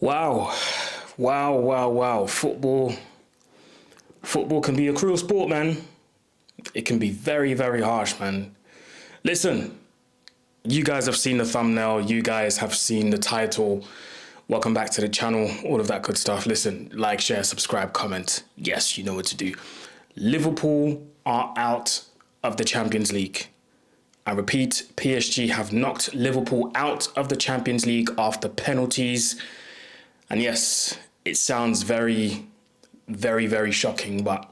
Wow. Wow, wow, wow. Football can be a cruel sport, man. It can be very, very harsh, man. Listen, you guys have seen the thumbnail. You guys have seen the title. Welcome back to the channel. All of that good stuff. Listen, like, share, subscribe, comment. Yes, you know what to do. Liverpool are out of the Champions League. I repeat, PSG have knocked Liverpool out of the Champions League after penalties. And yes, it sounds very, very, very shocking, but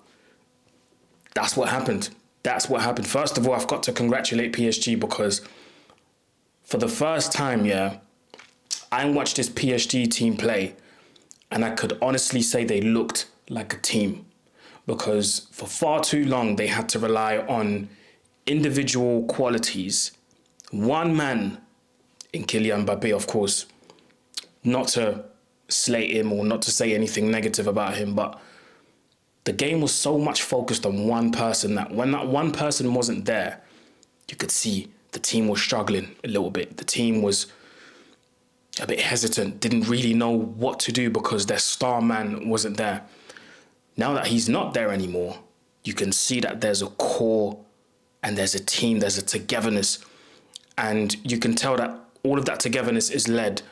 that's what happened. That's what happened. First of all, I've got to congratulate PSG because for the first time, I watched this PSG team play and I could honestly say they looked like a team because for far too long, they had to rely on individual qualities. One man in Kylian Mbappe, of course, not to slate him or not to say anything negative about him, but the game was so much focused on one person that when that one person wasn't there, you could see the team was struggling a little bit. The team was a bit hesitant, didn't really know what to do because their star man wasn't there. Now that he's not there anymore, you can see that there's a core and there's a team, there's a togetherness. And you can tell that all of that togetherness is led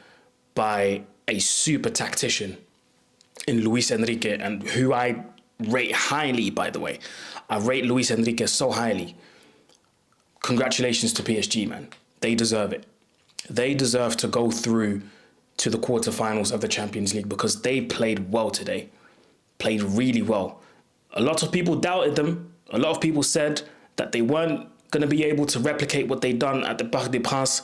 by a super tactician in Luis Enrique, and who I rate highly, by the way. I rate Luis Enrique so highly. Congratulations to PSG, man. They deserve it. They deserve to go through to the quarterfinals of the Champions League because they played well today. Played really well. A lot of people doubted them. A lot of people said that they weren't going to be able to replicate what they'd done at the Parc des Princes.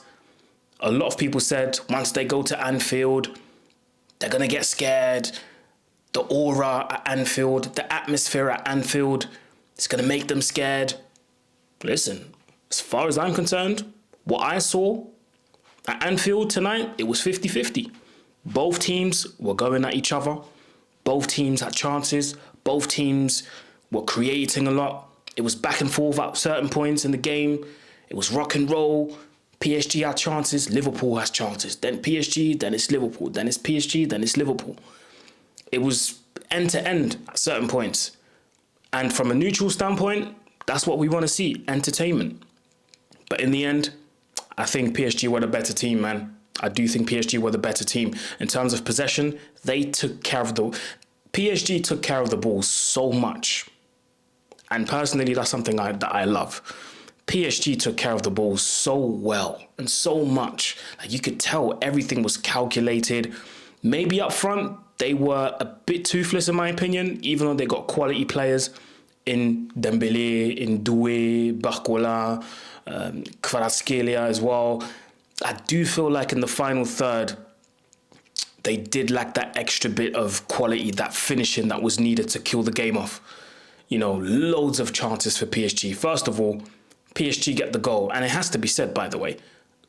A lot of people said once they go to Anfield, they're going to get scared. The aura at Anfield, the atmosphere at Anfield, it's going to make them scared. Listen, as far as I'm concerned, what I saw at Anfield tonight, it was 50-50. Both teams were going at each other. Both teams had chances. Both teams were creating a lot. It was back and forth at certain points in the game. It was rock and roll. PSG had chances, Liverpool has chances. Then PSG, then it's Liverpool. Then it's PSG, then it's Liverpool. It was end to end at certain points. And from a neutral standpoint, that's what we want to see, entertainment. But in the end, I think PSG were the better team, man. I do think PSG were the better team. In terms of possession, they took care of PSG took care of the ball so much. And personally, that's something that I love. PSG took care of the ball so well and so much. Like you could tell everything was calculated. Maybe up front, they were a bit toothless in my opinion, even though they got quality players in Dembele, in Doué, Barcola, Kvaratskhelia as well. I do feel like in the final third, they did lack that extra bit of quality, that finishing that was needed to kill the game off. You know, loads of chances for PSG. First of all, PSG get the goal. And it has to be said, by the way,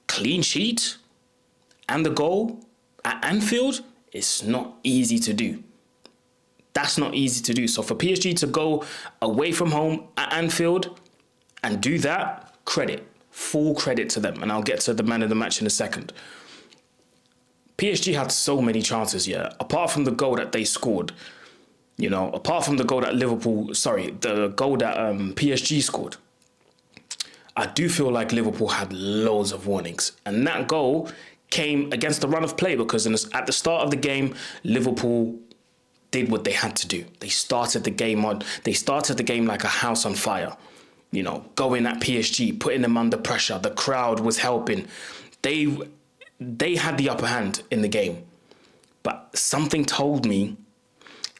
clean sheet and the goal at Anfield, it's not easy to do. That's not easy to do. So for PSG to go away from home at Anfield and do that, credit, full credit to them. And I'll get to the man of the match in a second. PSG had so many chances, apart from the goal that they scored. You know, apart from the goal that the goal that PSG scored. I do feel like Liverpool had loads of warnings. And that goal came against the run of play because at the start of the game, Liverpool did what they had to do. They started the game like a house on fire. You know, going at PSG, putting them under pressure. The crowd was helping. They had the upper hand in the game. But something told me,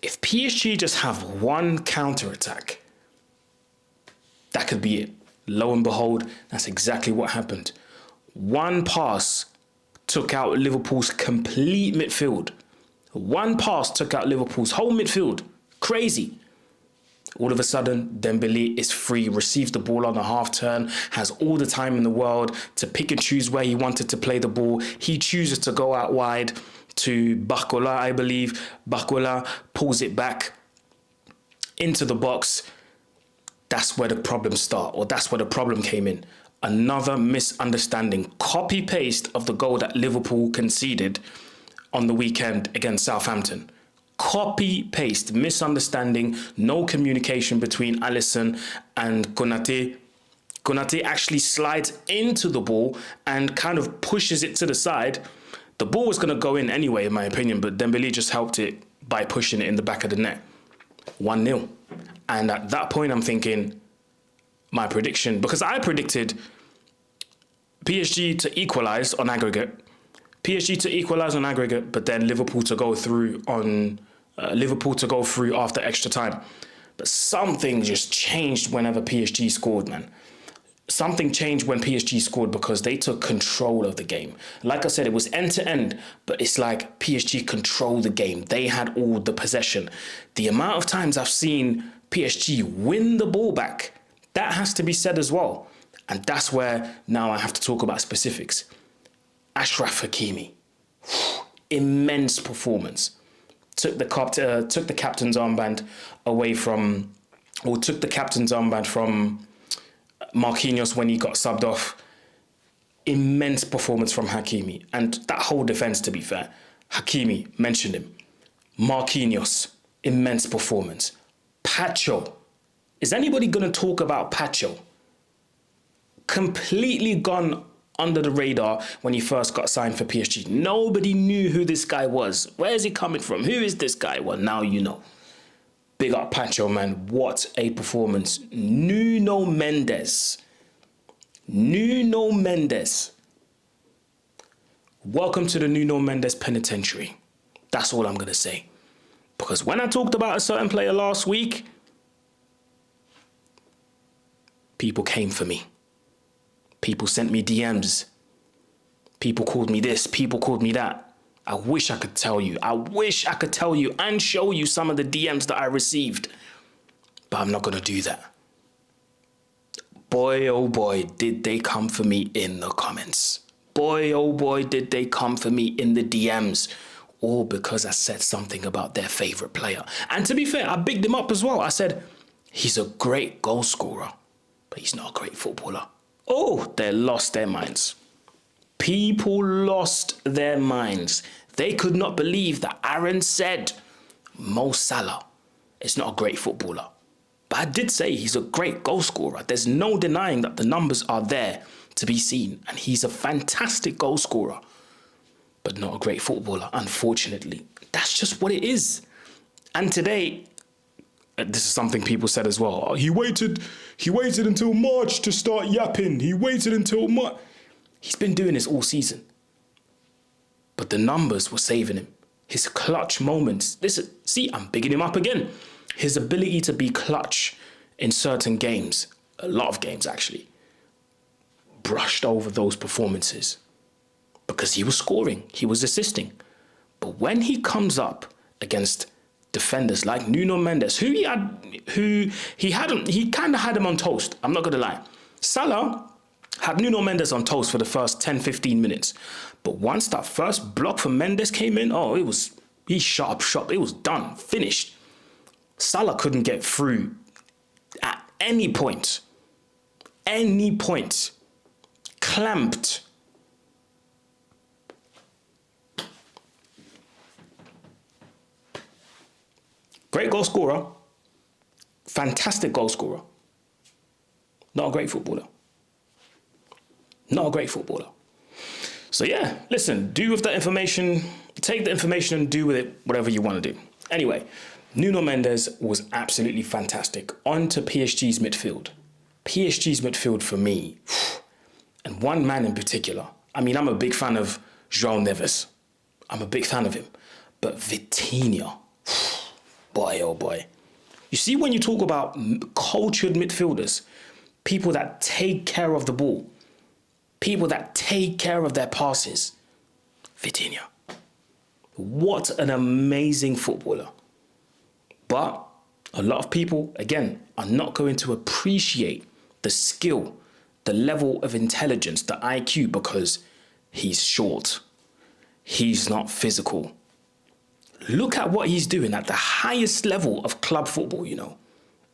if PSG just have one counter-attack, that could be it. Lo and behold, that's exactly what happened. One pass took out Liverpool's complete midfield. One pass took out Liverpool's whole midfield. Crazy. All of a sudden, Dembele is free, receives the ball on the half turn, has all the time in the world to pick and choose where he wanted to play the ball. He chooses to go out wide. to Barcola, I believe. Barcola pulls it back into the box. That's where the problems start, or that's where the problem came in. Another misunderstanding. Copy-paste of the goal that Liverpool conceded on the weekend against Southampton. Copy-paste, misunderstanding, no communication between Alisson and Konate. Konate actually slides into the ball and kind of pushes it to the side. The ball was going to go in anyway, in my opinion, but Dembele just helped it by pushing it in the back of the net. 1-0. And at that point, I'm thinking, my prediction, because I predicted PSG to equalise on aggregate. PSG to equalise on aggregate, but then Liverpool to go through after extra time. But something just changed whenever PSG scored, man. Something changed when PSG scored because they took control of the game. Like I said, it was end-to-end, but it's like PSG controlled the game. They had all the possession. The amount of times I've seen PSG win the ball back, that has to be said as well. And that's where now I have to talk about specifics. Achraf Hakimi, immense performance. Took the captain's armband away from, or took the captain's armband from Marquinhos when he got subbed off. Immense performance from Hakimi. And that whole defence, to be fair. Hakimi, mentioned him. Marquinhos, immense performance. Pacho. Is anybody going to talk about Pacho? Completely gone under the radar when he first got signed for PSG. Nobody knew who this guy was. Where is he coming from? Who is this guy? Well, now you know. Big up Pacho, man. What a performance. Nuno Mendes. Welcome to the Nuno Mendes penitentiary. That's all I'm going to say. Because when I talked about a certain player last week, people came for me. People sent me DMs. People called me this. People called me that. I wish I could tell you. I wish I could tell you and show you some of the DMs that I received. But I'm not going to do that. Boy, oh boy, did they come for me in the comments. Boy, oh boy, did they come for me in the DMs. All because I said something about their favourite player. And to be fair, I bigged him up as well. I said, he's a great goal scorer, but he's not a great footballer. Oh, they lost their minds. People lost their minds. They could not believe that Aaron said Mo Salah is not a great footballer. But I did say he's a great goal scorer. There's no denying that the numbers are there to be seen. And he's a fantastic goal scorer, but not a great footballer, unfortunately. That's just what it is. And today, this is something people said as well. Oh, he waited until March to start yapping. He waited until March. He's been doing this all season. But the numbers were saving him. His clutch moments. Listen, see, I'm bigging him up again. His ability to be clutch in certain games, a lot of games actually, brushed over those performances. Because he was scoring, he was assisting. But when he comes up against defenders like Nuno Mendes, he kind of had him on toast. I'm not going to lie. Salah had Nuno Mendes on toast for the first 10, 15 minutes. But once that first block from Mendes came in, he shut up shop. It was done, finished. Salah couldn't get through at any point. Clamped. Great goal scorer. Fantastic goal scorer. Not a great footballer. So yeah, listen, do with that information, take the information and do with it whatever you want to do. Anyway, Nuno Mendes was absolutely fantastic. On to PSG's midfield. PSG's midfield for me, and one man in particular. I mean, I'm a big fan of João Neves. I'm a big fan of him. But Vitinha, boy, oh boy. You see, when you talk about cultured midfielders, people that take care of the ball, people that take care of their passes, Vitinha. What an amazing footballer. But a lot of people, again, are not going to appreciate the skill, the level of intelligence, the IQ, because he's short. he's not physical. Look at what he's doing at the highest level of club football, you know,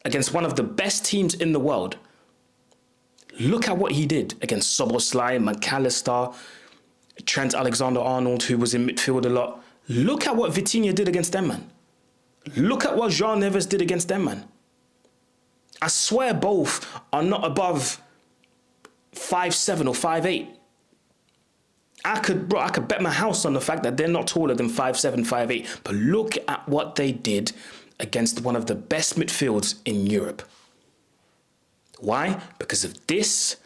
against one of the best teams in the world. Look at what he did against Szoboszlai, McAllister, Trent Alexander-Arnold, who was in midfield a lot. Look at what Vitinha did against them, man. Look at what João Neves did against them, man. I swear both are not above 5'7" or 5'8". I could bet my house on the fact that they're not taller than 5'7", 5'8". But look at what they did against one of the best midfields in Europe. Why? Because of this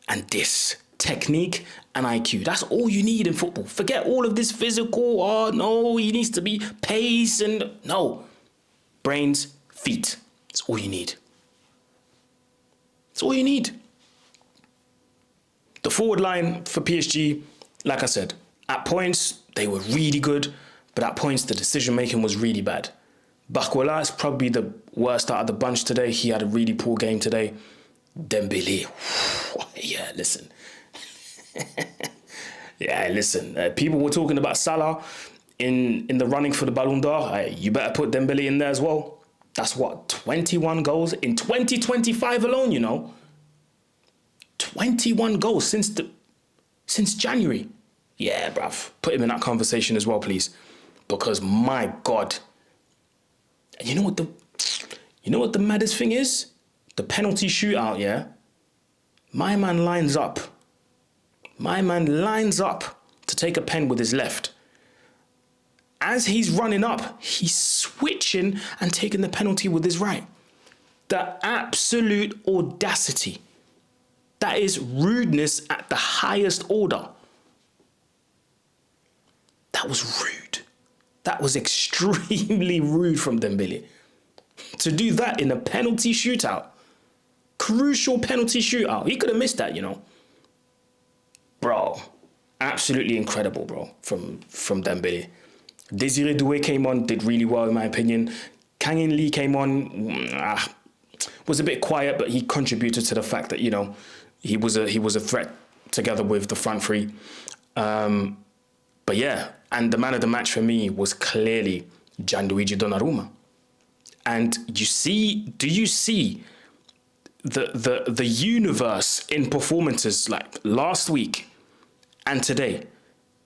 and this. Technique and IQ. That's all you need in football. Forget all of this physical, oh no, he needs to be pace and no. Brains, feet. That's all you need. That's all you need. The forward line for PSG, like I said, at points, they were really good, but at points, the decision-making was really bad. Barcola is probably the worst out of the bunch today. He had a really poor game today. Dembele, yeah, listen. Yeah, listen. People were talking about Salah in the running for the Ballon d'Or. You better put Dembele in there as well. That's what, 21 goals in 2025 alone, you know. 21 goals since January. Yeah, bruv. Put him in that conversation as well, please. Because my God. And you know what the maddest thing is? The penalty shootout, yeah? My man lines up. My man lines up to take a pen with his left. As he's running up, he's switching and taking the penalty with his right. The absolute audacity. That is rudeness at the highest order. That was rude. That was extremely rude from Dembele. To do that in a penalty shootout. Crucial penalty shootout. He could have missed that, you know. Bro, absolutely incredible, bro, from Dembele. Desiré Doué came on, did really well in my opinion. Kang In Lee came on, was a bit quiet, but he contributed to the fact that, you know, he was a threat together with the front three. But yeah, and the man of the match for me was clearly Gianluigi Donnarumma. And do you see the universe in performances like last week and today?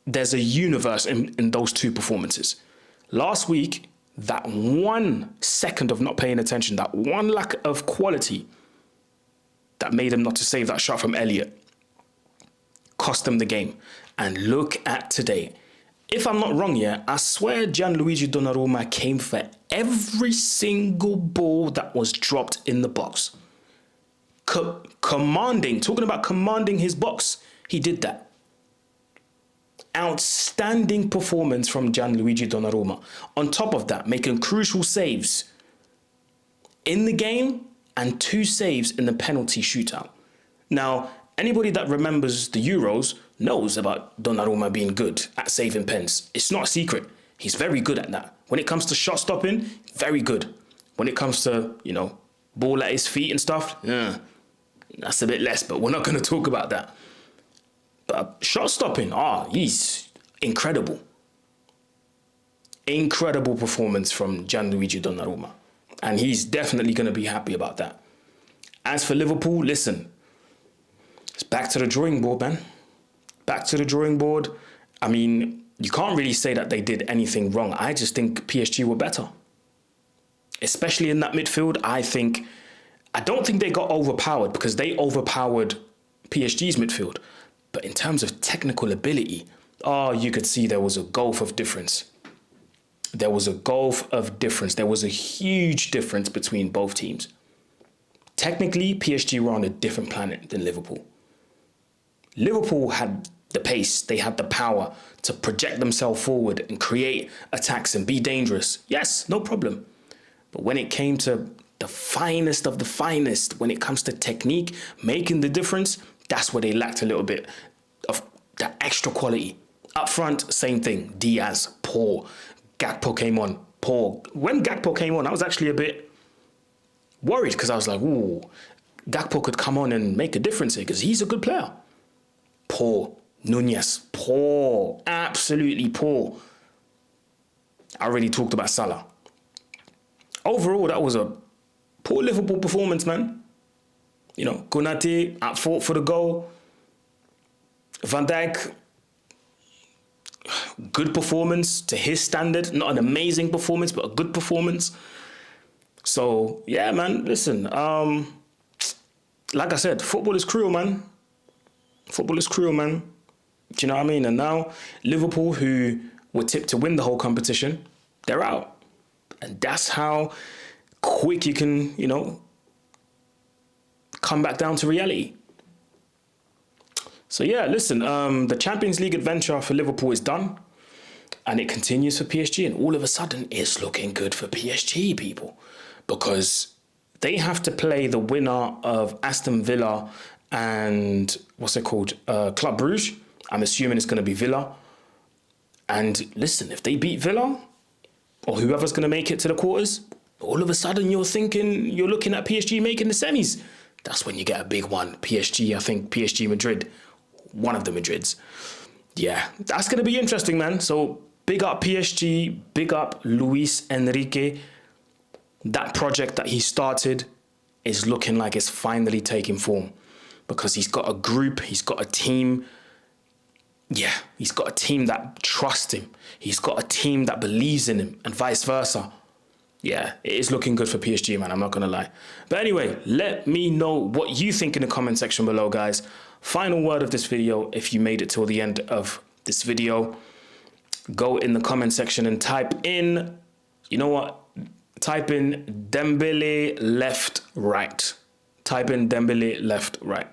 There's a universe in those two performances. Last week, that 1 second of not paying attention, that one lack of quality that made him not to save that shot from Elliott, cost him the game. And look at today. If I'm not wrong, yeah, I swear Gianluigi Donnarumma came for every single ball that was dropped in the box. Talking about commanding his box, he did that. Outstanding performance from Gianluigi Donnarumma. On top of that, making crucial saves in the game and 2 saves in the penalty shootout. Now, anybody that remembers the Euros knows about Donnarumma being good at saving pens. It's not a secret. He's very good at that. When it comes to shot stopping, very good. When it comes to, you know, ball at his feet and stuff, that's a bit less, but we're not going to talk about that. But shot stopping, he's incredible. Incredible performance from Gianluigi Donnarumma. And he's definitely going to be happy about that. As for Liverpool, listen, it's back to the drawing board, man. Back to the drawing board. I mean, you can't really say that they did anything wrong. I just think PSG were better. Especially in that midfield, I don't think they got overpowered because they overpowered PSG's midfield. But in terms of technical ability, you could see there was a gulf of difference. There was a gulf of difference. There was a huge difference between both teams. Technically, PSG were on a different planet than Liverpool. Liverpool had the pace, they had the power to project themselves forward and create attacks and be dangerous. Yes, no problem. But when it came to the finest of the finest, when it comes to technique, making the difference, that's where they lacked a little bit of that extra quality. Up front, same thing. Diaz, poor. Gakpo came on, poor. When Gakpo came on, I was actually a bit worried because I was like, ooh, Gakpo could come on and make a difference here because he's a good player. Poor. Nunez, poor, absolutely poor. I already talked about Salah. Overall, that was a poor Liverpool performance, man. You know, Konate at fault for the goal. Van Dijk, good performance to his standard. Not an amazing performance, but a good performance. So, yeah, man, listen. Like I said, football is cruel, man. Football is cruel, man. Do you know what I mean? And now Liverpool, who were tipped to win the whole competition, they're out. And that's how quick you can, you know, come back down to reality. So yeah, listen, the Champions League adventure for Liverpool is done. And it continues for PSG. And all of a sudden, it's looking good for PSG, people. Because they have to play the winner of Aston Villa and, Club Brugge. I'm assuming it's going to be Villa. And listen, if they beat Villa, or whoever's going to make it to the quarters, all of a sudden you're looking at PSG making the semis. That's when you get a big one. PSG, I think PSG Madrid, one of the Madrids. Yeah, that's going to be interesting, man. So big up PSG, big up Luis Enrique. That project that he started is looking like it's finally taking form because he's got a group, he's got a team. Yeah, he's got a team that trusts him. He's got a team that believes in him and vice versa. Yeah, it is looking good for PSG, man. I'm not going to lie. But anyway, let me know what you think in the comment section below, guys. Final word of this video, if you made it till the end of this video, go in the comment section and type in, you know what? Type in Dembele left, right. Type in Dembele left, right.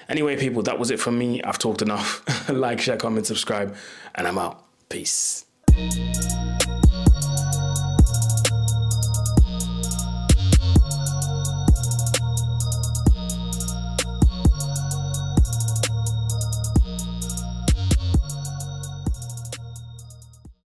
Anyway, people, that was it from me. I've talked enough. Like, share, comment, subscribe, and I'm out. Peace.